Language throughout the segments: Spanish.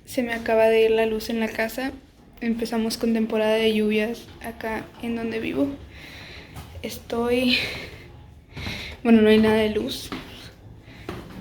Se me acaba de ir la luz en la casa. Empezamos con temporada de lluvias acá en donde vivo. Bueno, no hay nada de luz.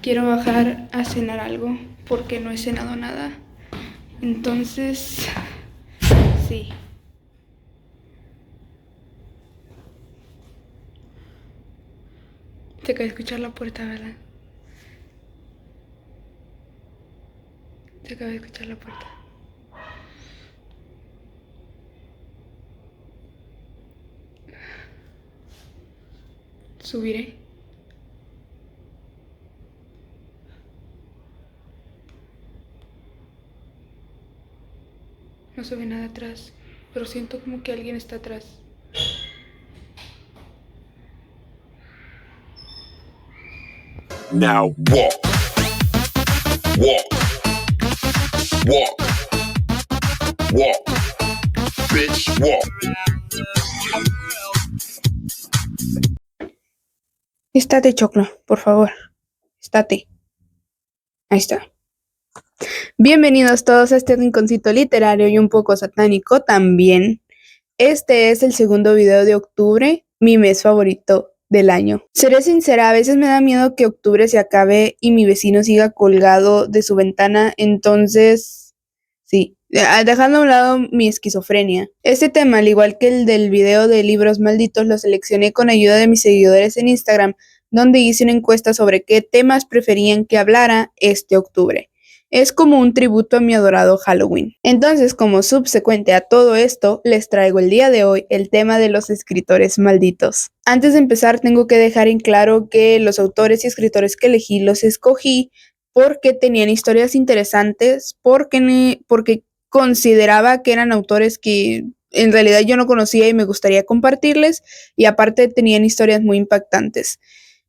Quiero bajar a cenar algo porque no he cenado nada. Entonces, sí. Se acaba de escuchar la puerta, ¿verdad? Se acaba de escuchar la puerta. Subiré. No se ve nada atrás, pero siento como que alguien está atrás. Now walk, walk, walk, walk, bitch, walk. Estate, Choclo, por favor. Estate. Ahí está. Bienvenidos todos a este rinconcito literario y un poco satánico también. Este es el segundo video de octubre, mi mes favorito del año. Seré sincera, a veces me da miedo que octubre se acabe y mi vecino siga colgado de su ventana, entonces, sí, dejando a un lado mi esquizofrenia. Este tema, al igual que el del video de libros malditos, lo seleccioné con ayuda de mis seguidores en Instagram, donde hice una encuesta sobre qué temas preferían que hablara este octubre. Es como un tributo a mi adorado Halloween. Entonces, como subsecuente a todo esto, les traigo el día de hoy el tema de los escritores malditos. Antes de empezar, tengo que dejar en claro que los autores y escritores que elegí los escogí porque tenían historias interesantes, porque consideraba que eran autores que en realidad yo no conocía y me gustaría compartirles, y aparte tenían historias muy impactantes,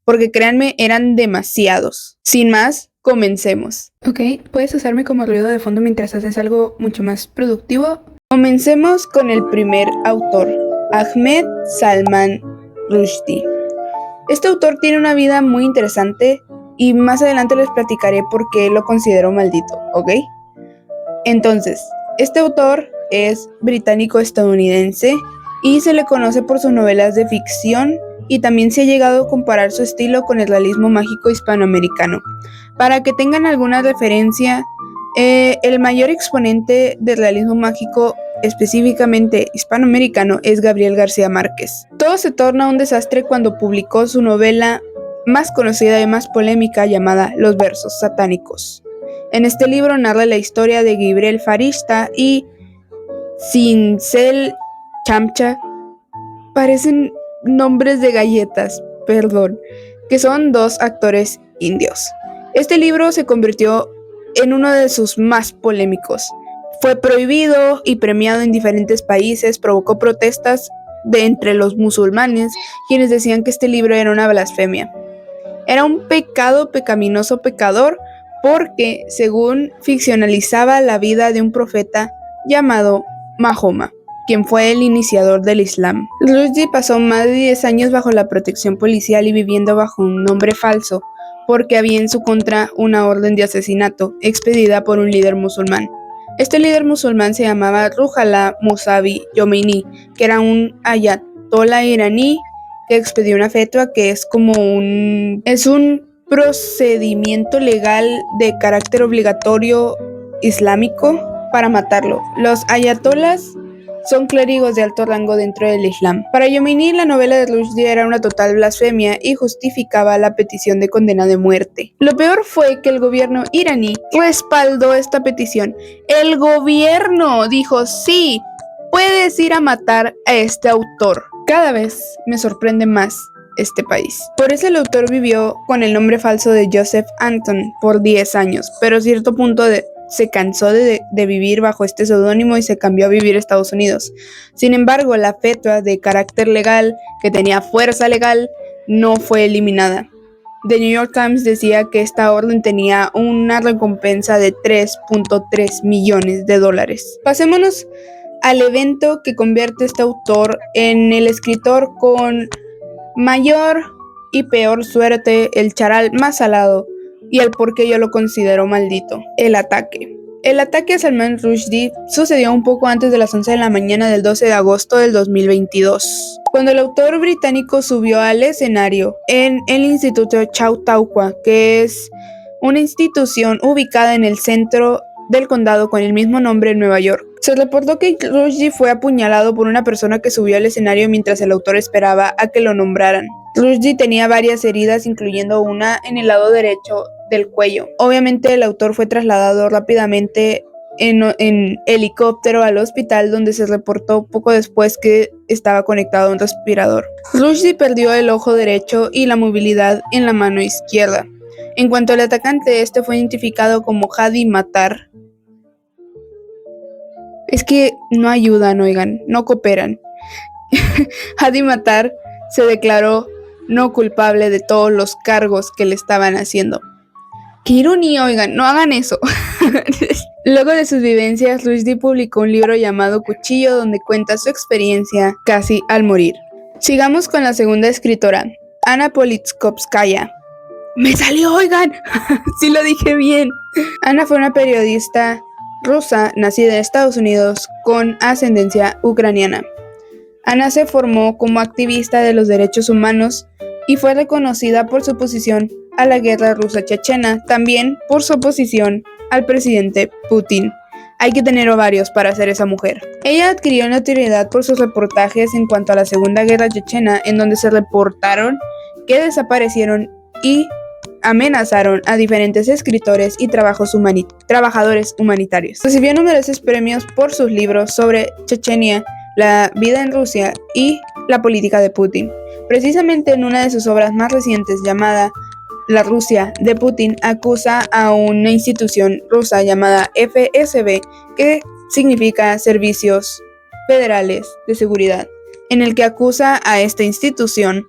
porque créanme, eran demasiados. Sin más, comencemos. Ok, puedes usarme como ruido de fondo mientras haces algo mucho más productivo. Comencemos con el primer autor, Ahmed Salman Rushdie. Este autor tiene una vida muy interesante y más adelante les platicaré por qué lo considero maldito, ¿ok? Entonces, este autor es británico-estadounidense y se le conoce por sus novelas de ficción, y también se ha llegado a comparar su estilo con el realismo mágico hispanoamericano. Para que tengan alguna referencia, el mayor exponente del realismo mágico, específicamente hispanoamericano, es Gabriel García Márquez. Todo se torna un desastre cuando publicó su novela más conocida y más polémica llamada Los versos satánicos. En este libro narra la historia de Gibrel Farishta y Sincel Chamcha, parecen nombres de galletas, perdón, que son dos actores indios. Este libro se convirtió en uno de sus más polémicos. Fue prohibido y premiado en diferentes países, provocó protestas de entre los musulmanes, quienes decían que este libro era una blasfemia. Era un pecado pecaminoso pecador porque, según, ficcionalizaba la vida de un profeta llamado Mahoma, quien fue el iniciador del Islam. Rushdie pasó más de 10 años bajo la protección policial y viviendo bajo un nombre falso, porque había en su contra una orden de asesinato expedida por un líder musulmán. Este líder musulmán se llamaba Ruhollah Mousavi Jomeini, que era un ayatolá iraní que expedió una fetua, que es un procedimiento legal de carácter obligatorio islámico para matarlo. Los ayatolás son clérigos de alto rango dentro del Islam. Para Jomeini, la novela de Rushdie era una total blasfemia y justificaba la petición de condena de muerte. Lo peor fue que el gobierno iraní respaldó esta petición. El gobierno dijo: sí, puedes ir a matar a este autor. Cada vez me sorprende más este país. Por eso el autor vivió con el nombre falso de Joseph Anton por 10 años, pero a cierto punto se cansó de vivir bajo este seudónimo y se cambió a vivir a Estados Unidos. Sin embargo, la fetua de carácter legal, que tenía fuerza legal, no fue eliminada. The New York Times decía que esta orden tenía una recompensa de $3.3 millones. Pasémonos al evento que convierte a este autor en el escritor con mayor y peor suerte, el charal más salado, y el por qué yo lo considero maldito: el ataque. El ataque a Salman Rushdie sucedió un poco antes de las 11 de la mañana del 12 de agosto del 2022, cuando el autor británico subió al escenario en el Instituto Chautauqua, que es una institución ubicada en el centro del condado con el mismo nombre en Nueva York. Se reportó que Rushdie fue apuñalado por una persona que subió al escenario mientras el autor esperaba a que lo nombraran. Rushdie tenía varias heridas, incluyendo una en el lado derecho del cuello. Obviamente el autor fue trasladado rápidamente en helicóptero al hospital, donde se reportó poco después que estaba conectado a un respirador. Rushdie perdió el ojo derecho y la movilidad en la mano izquierda. En cuanto al atacante, este fue identificado como Hadi Matar. Es que no ayudan, oigan, no cooperan. Hadi Matar se declaró no culpable de todos los cargos que le estaban haciendo. ¡Qué ironía, oigan! No hagan eso. Luego de sus vivencias, Rushdie publicó un libro llamado Cuchillo, donde cuenta su experiencia casi al morir. Sigamos con la segunda escritora, Anna Politkovskaya. ¡Me salió, oigan! Sí lo dije bien. Anna fue una periodista rusa nacida en Estados Unidos con ascendencia ucraniana. Anna se formó como activista de los derechos humanos y fue reconocida por su oposición a la guerra rusa chechena, también por su oposición al presidente Putin. Hay que tener ovarios para ser esa mujer. Ella adquirió notoriedad por sus reportajes en cuanto a la Segunda Guerra Chechena, en donde se reportaron que desaparecieron y amenazaron a diferentes escritores y trabajadores humanitarios. Recibió numerosos premios por sus libros sobre Chechenia, la vida en Rusia y la política de Putin. Precisamente en una de sus obras más recientes, llamada La Rusia de Putin, acusa a una institución rusa llamada FSB, que significa Servicios Federales de Seguridad, en el que acusa a esta institución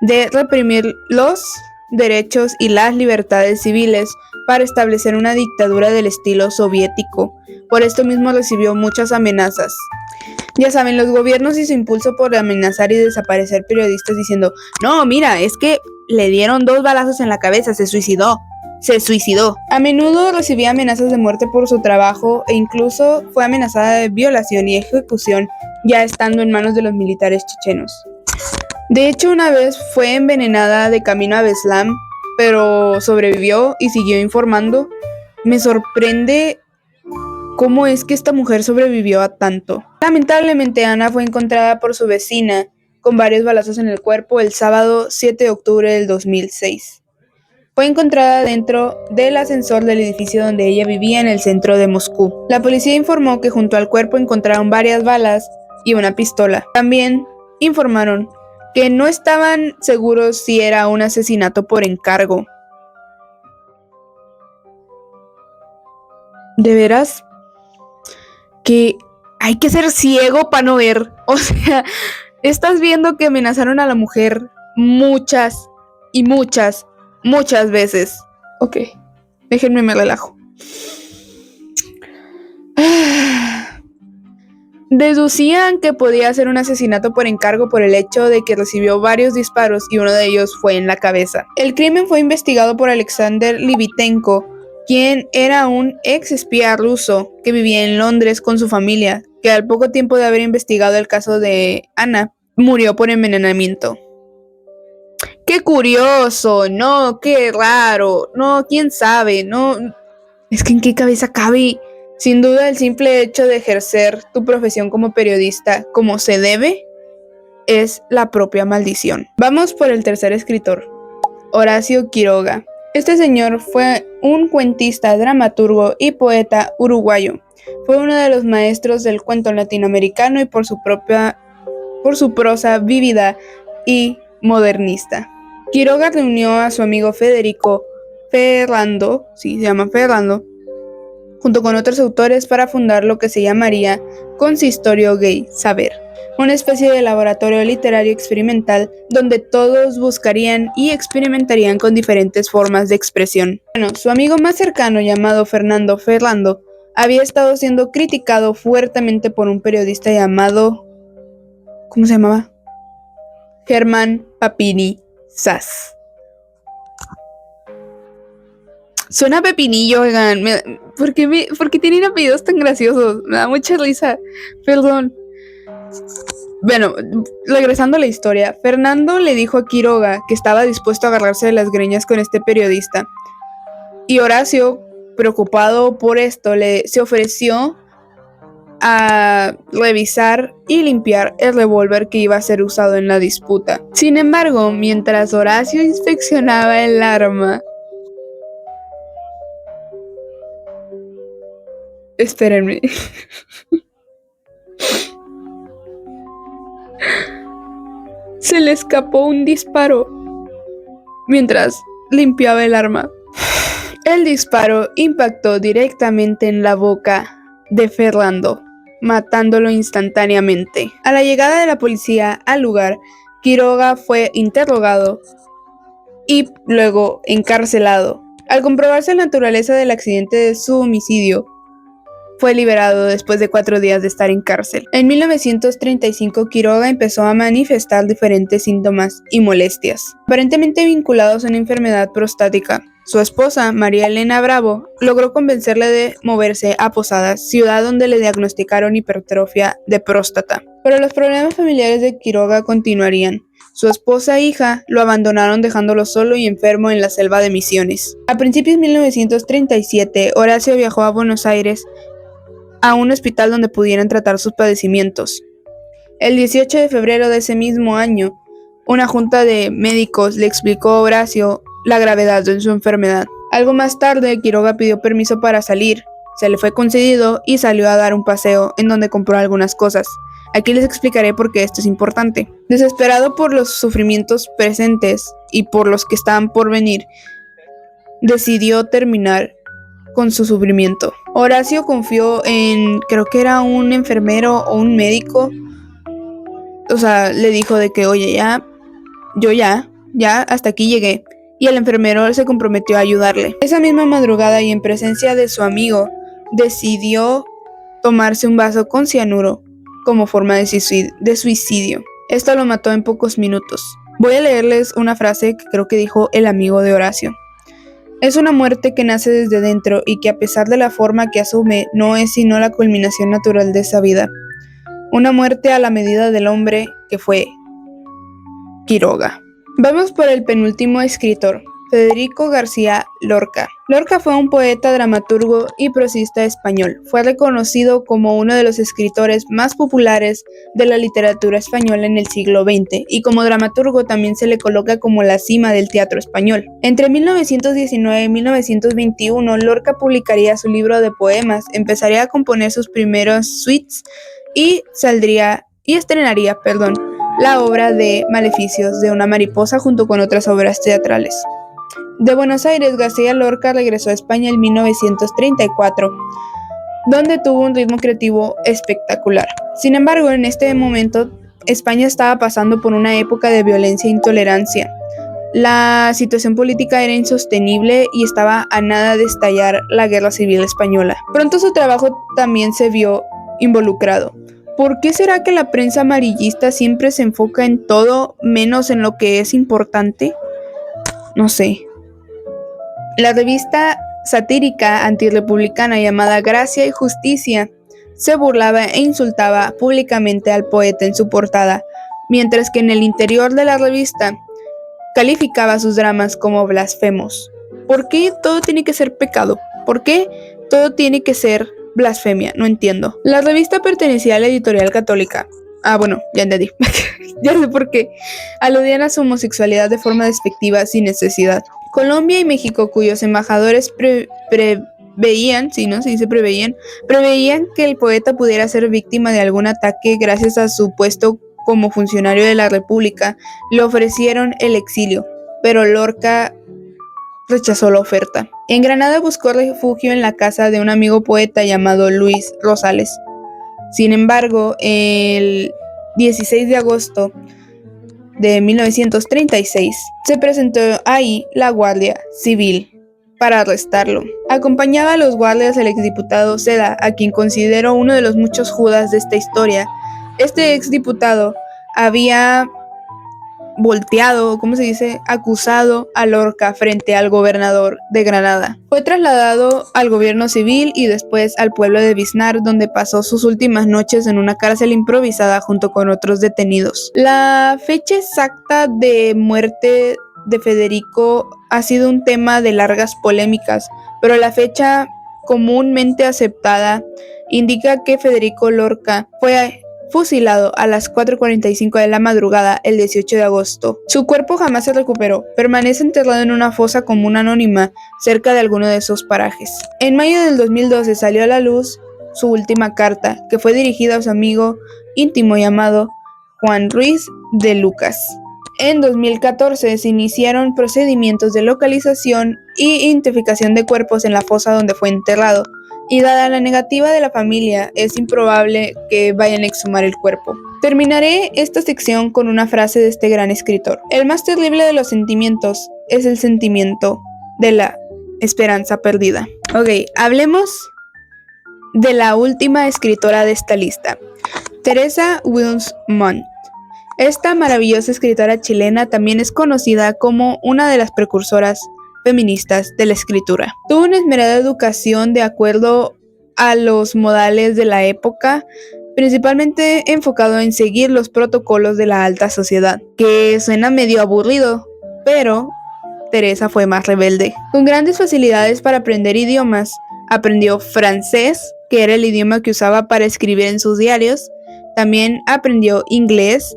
de reprimir los derechos y las libertades civiles para establecer una dictadura del estilo soviético. Por esto mismo recibió muchas amenazas. Ya saben, los gobiernos y su impulso por amenazar y desaparecer periodistas diciendo, no, mira, es que le dieron 2 balazos en la cabeza, se suicidó. A menudo recibía amenazas de muerte por su trabajo e incluso fue amenazada de violación y ejecución ya estando en manos de los militares chechenos. De hecho, una vez fue envenenada de camino a Beslan, pero sobrevivió y siguió informando. Me sorprende cómo es que esta mujer sobrevivió a tanto. Lamentablemente, Ana fue encontrada por su vecina con varios balazos en el cuerpo el sábado 7 de octubre del 2006. Fue encontrada dentro del ascensor del edificio donde ella vivía en el centro de Moscú. La policía informó que junto al cuerpo encontraron varias balas y una pistola. También informaron que no estaban seguros si era un asesinato por encargo. ¿De veras? Que hay que ser ciego para no ver. O sea, estás viendo que amenazaron a la mujer muchas veces. Ok, déjenme me relajo. Deducían que podía ser un asesinato por encargo por el hecho de que recibió varios disparos y uno de ellos fue en la cabeza. El crimen fue investigado por Alexander Livitenko, quien era un ex espía ruso que vivía en Londres con su familia, que al poco tiempo de haber investigado el caso de Ana, murió por envenenamiento. ¡Qué curioso! No, qué raro. No, quién sabe. No, es que ¿en qué cabeza cabe? Sin duda, el simple hecho de ejercer tu profesión como periodista como se debe es la propia maldición. Vamos por el tercer escritor, Horacio Quiroga. Este señor fue un cuentista, dramaturgo y poeta uruguayo. Fue uno de los maestros del cuento latinoamericano y por su prosa vívida y modernista. Quiroga reunió a su amigo Federico Ferrando, sí, se llama Ferrando, junto con otros autores para fundar lo que se llamaría Consistorio Gay Saber, una especie de laboratorio literario experimental donde todos buscarían y experimentarían con diferentes formas de expresión. Bueno, su amigo más cercano, llamado Fernando Ferrando, había estado siendo criticado fuertemente por un periodista llamado... ¿cómo se llamaba? Germán Papini Sass. Suena a pepinillo, oigan. ¿Por qué tienen apellidos tan graciosos? Me da mucha risa. Perdón. Bueno, regresando a la historia, Fernando le dijo a Quiroga que estaba dispuesto a agarrarse de las greñas con este periodista. Y Horacio, preocupado por esto, se ofreció a revisar y limpiar el revólver que iba a ser usado en la disputa. Sin embargo, mientras Horacio inspeccionaba el arma... Espérenme. Se le escapó un disparo mientras limpiaba el arma. El disparo impactó directamente en la boca de Fernando, matándolo instantáneamente. A la llegada de la policía al lugar, Quiroga fue interrogado y luego encarcelado. Al comprobarse la naturaleza del accidente de su homicidio, fue liberado después de 4 días de estar en cárcel. En 1935, Quiroga empezó a manifestar diferentes síntomas y molestias, aparentemente vinculados a una enfermedad prostática. Su esposa, María Elena Bravo, logró convencerle de moverse a Posadas, ciudad donde le diagnosticaron hipertrofia de próstata. Pero los problemas familiares de Quiroga continuarían. Su esposa e hija lo abandonaron dejándolo solo y enfermo en la selva de Misiones. A principios de 1937, Horacio viajó a Buenos Aires a un hospital donde pudieran tratar sus padecimientos. El 18 de febrero de ese mismo año, una junta de médicos le explicó a Horacio la gravedad de su enfermedad. Algo más tarde, Quiroga pidió permiso para salir, se le fue concedido y salió a dar un paseo en donde compró algunas cosas. Aquí les explicaré por qué esto es importante. Desesperado por los sufrimientos presentes y por los que estaban por venir, decidió terminar con su sufrimiento. Horacio confió en, creo que era un enfermero o un médico, o sea, le dijo de que, oye, ya, hasta aquí llegué. Y el enfermero se comprometió a ayudarle. Esa misma madrugada y en presencia de su amigo, decidió tomarse un vaso con cianuro como forma de suicidio. Esto lo mató en pocos minutos. Voy a leerles una frase que creo que dijo el amigo de Horacio. Es una muerte que nace desde dentro y que a pesar de la forma que asume, no es sino la culminación natural de esa vida. Una muerte a la medida del hombre que fue Quiroga. Vamos por el penúltimo escritor, Federico García Lorca. Lorca fue un poeta, dramaturgo y prosista español. Fue reconocido como uno de los escritores más populares de la literatura española en el siglo XX, y como dramaturgo también se le coloca como la cima del teatro español. Entre 1919 y 1921, Lorca publicaría su libro de poemas, empezaría a componer sus primeros suites y estrenaría la obra de Maleficios de una mariposa junto con otras obras teatrales. De Buenos Aires, García Lorca regresó a España en 1934, donde tuvo un ritmo creativo espectacular. Sin embargo, en este momento, España estaba pasando por una época de violencia e intolerancia. La situación política era insostenible y estaba a nada de estallar la Guerra Civil Española. Pronto su trabajo también se vio involucrado. ¿Por qué será que la prensa amarillista siempre se enfoca en todo menos en lo que es importante? No sé. La revista satírica antirrepublicana llamada Gracia y Justicia se burlaba e insultaba públicamente al poeta en su portada, mientras que en el interior de la revista calificaba sus dramas como blasfemos. ¿Por qué todo tiene que ser pecado? ¿Por qué todo tiene que ser blasfemia? No entiendo. La revista pertenecía a la editorial católica. Bueno, ya entendí. Ya sé por qué. Aludían a su homosexualidad de forma despectiva sin necesidad. Colombia y México, cuyos embajadores preveían que el poeta pudiera ser víctima de algún ataque gracias a su puesto como funcionario de la República, le ofrecieron el exilio, pero Lorca rechazó la oferta. En Granada buscó refugio en la casa de un amigo poeta llamado Luis Rosales. Sin embargo, el 16 de agosto de 1936 se presentó ahí la Guardia Civil para arrestarlo. Acompañaba a los guardias el exdiputado Seda, a quien considero uno de los muchos Judas de esta historia. Este exdiputado había volteado, ¿cómo se dice? Acusado a Lorca frente al gobernador de Granada. Fue trasladado al gobierno civil y después al pueblo de Biznar, donde pasó sus últimas noches en una cárcel improvisada junto con otros detenidos. La fecha exacta de muerte de Federico ha sido un tema de largas polémicas, pero la fecha comúnmente aceptada indica que Federico Lorca fue fusilado a las 4:45 de la madrugada el 18 de agosto. Su cuerpo jamás se recuperó, permanece enterrado en una fosa común anónima cerca de alguno de esos parajes. En mayo del 2012 salió a la luz su última carta, que fue dirigida a su amigo íntimo llamado Juan Ruiz de Lucas. En 2014 se iniciaron procedimientos de localización e identificación de cuerpos en la fosa donde fue enterrado, y dada la negativa de la familia, es improbable que vayan a exhumar el cuerpo. Terminaré esta sección con una frase de este gran escritor. El más terrible de los sentimientos es el sentimiento de la esperanza perdida. Ok, hablemos de la última escritora de esta lista, Teresa Wilms Montt. Esta maravillosa escritora chilena también es conocida como una de las precursoras feministas de la escritura. Tuvo una esmerada educación de acuerdo a los modales de la época, principalmente enfocado en seguir los protocolos de la alta sociedad, que suena medio aburrido, pero Teresa fue más rebelde. Con grandes facilidades para aprender idiomas, aprendió francés, que era el idioma que usaba para escribir en sus diarios. También aprendió inglés,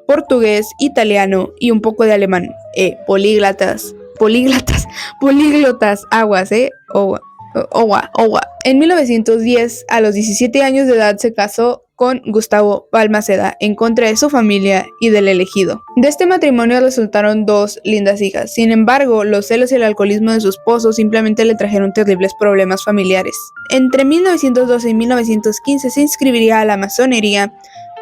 portugués, italiano y un poco de alemán. Políglotas, aguas, Owa. En 1910, a los 17 años de edad, se casó con Gustavo Balmaceda en contra de su familia y del elegido. De este matrimonio resultaron 2 lindas hijas. Sin embargo, los celos y el alcoholismo de su esposo simplemente le trajeron terribles problemas familiares. Entre 1912 y 1915 se inscribiría a la masonería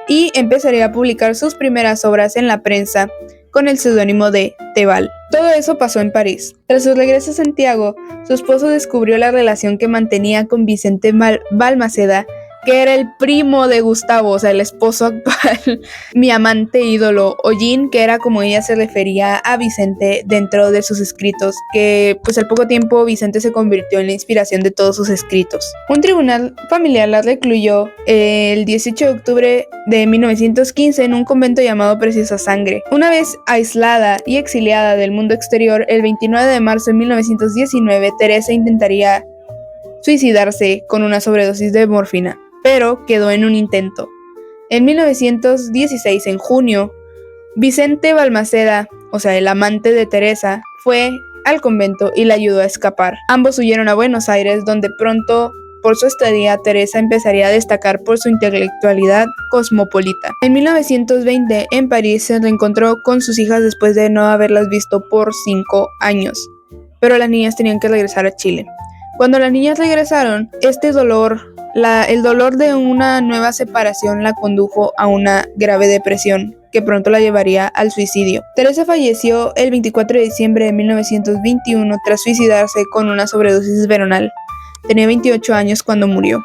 y empezaría a publicar sus primeras obras en la prensa con el seudónimo de Tebal. Todo eso pasó en París. Tras su regreso a Santiago, su esposo descubrió la relación que mantenía con Vicente Balmaceda, que era el primo de Gustavo, o sea, el esposo actual, mi amante ídolo, o Jean, que era como ella se refería a Vicente dentro de sus escritos, que pues al poco tiempo Vicente se convirtió en la inspiración de todos sus escritos. Un tribunal familiar la recluyó el 18 de octubre de 1915 en un convento llamado Preciosa Sangre. Una vez aislada y exiliada del mundo exterior, el 29 de marzo de 1919, Teresa intentaría suicidarse con una sobredosis de morfina, pero quedó en un intento. En 1916, en junio, Vicente Balmaceda, o sea, el amante de Teresa, fue al convento y la ayudó a escapar. Ambos huyeron a Buenos Aires, donde pronto, por su estadía, Teresa empezaría a destacar por su intelectualidad cosmopolita. En 1920, en París, se reencontró con sus hijas después de no haberlas visto por 5 años, pero las niñas tenían que regresar a Chile. Cuando las niñas regresaron, el dolor de una nueva separación la condujo a una grave depresión que pronto la llevaría al suicidio. Teresa falleció el 24 de diciembre de 1921 tras suicidarse con una sobredosis veronal. Tenía 28 años cuando murió.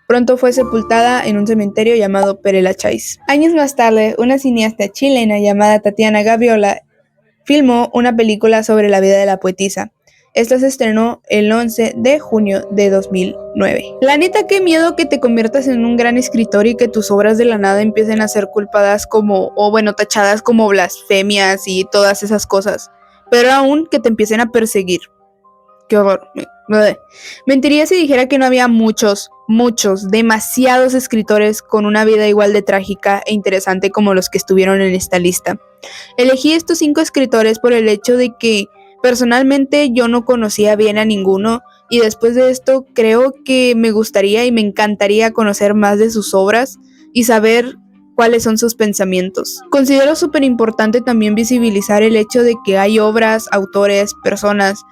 Pronto fue sepultada en un cementerio llamado Pere Lachaise. Años más tarde, una cineasta chilena llamada Tatiana Gaviola filmó una película sobre la vida de la poetisa. Esta se estrenó el 11 de junio de 2009. La neta, qué miedo que te conviertas en un gran escritor y que tus obras de la nada empiecen a ser culpadas tachadas como blasfemias y todas esas cosas. Pero aún que te empiecen a perseguir. Qué horror. Mentiría si dijera que no había demasiados escritores con una vida igual de trágica e interesante como los que estuvieron en esta lista. Elegí estos 5 escritores por el hecho de que personalmente yo no conocía bien a ninguno, y después de esto creo que me gustaría y me encantaría conocer más de sus obras y saber cuáles son sus pensamientos. Considero súper importante también visibilizar el hecho de que hay obras, autores, personas,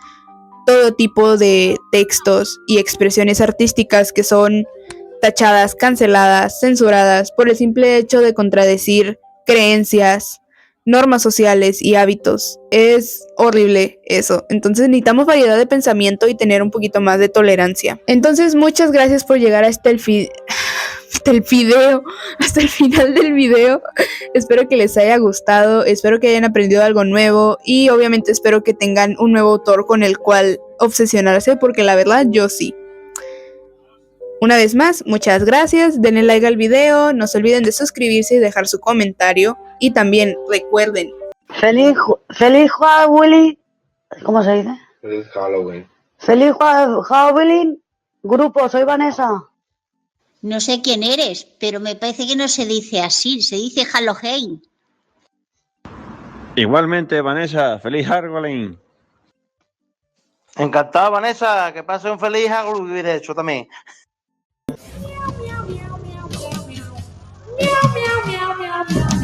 todo tipo de textos y expresiones artísticas que son tachadas, canceladas, censuradas por el simple hecho de contradecir creencias, normas sociales y hábitos. Es horrible eso. Entonces necesitamos variedad de pensamiento y tener un poquito más de tolerancia. Entonces muchas gracias por llegar hasta el hasta el final del video. Espero que les haya gustado, espero que hayan aprendido algo nuevo y obviamente espero que tengan un nuevo autor con el cual obsesionarse, porque la verdad yo sí. Una vez más, muchas gracias, denle like al video, no se olviden de suscribirse y dejar su comentario y también recuerden. Feliz Halloween. ¿Cómo se dice? Feliz Halloween. Feliz Halloween. Grupo, soy Vanessa. No sé quién eres, pero me parece que no se dice así, se dice Halloween. Igualmente, Vanessa, feliz Halloween. Encantado, Vanessa, que pase un feliz Halloween, de hecho, también. Meow, meow, meow, meow. Meow, meow, meow, meow, meow.